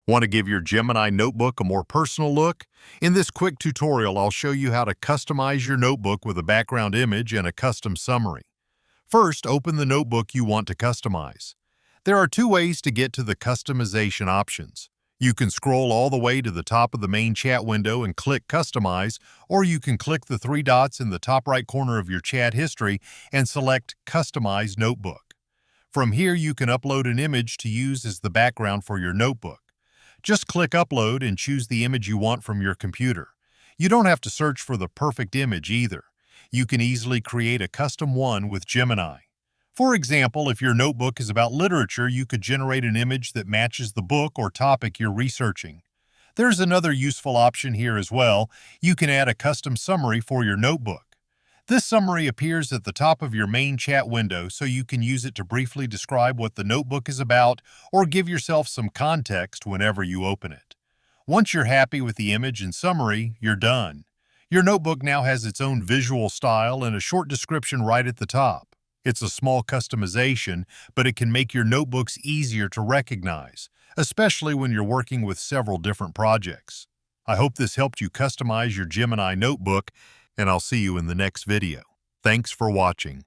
Want to give your Gemini Notebook a more personal look? In this quick tutorial, I'll show you how to customize your notebook with a background image and a custom summary. First, open the notebook you want to customize. There are two ways to get to the customization options. You can scroll all the way to the top of the main chat window and click Customize, or you can click the three dots in the top right corner of your chat history and select Customize Notebook. From here, you can upload an image to use as the background for your notebook. Just click Upload and choose the image you want from your computer. You don't have to search for the perfect image either. You can easily create a custom one with Gemini. For example, if your notebook is about literature, you could generate an image that matches the book or topic you're researching. There's another useful option here as well. You can add a custom summary for your notebook. This summary appears at the top of your main chat window, so you can use it to briefly describe what the notebook is about or give yourself some context whenever you open it. Once you're happy with the image and summary, you're done. Your notebook now has its own visual style and a short description right at the top. It's a small customization, but it can make your notebooks easier to recognize, especially when you're working with several different projects. I hope this helped you customize your Gemini notebook, and I'll see you in the next video. Thanks for watching.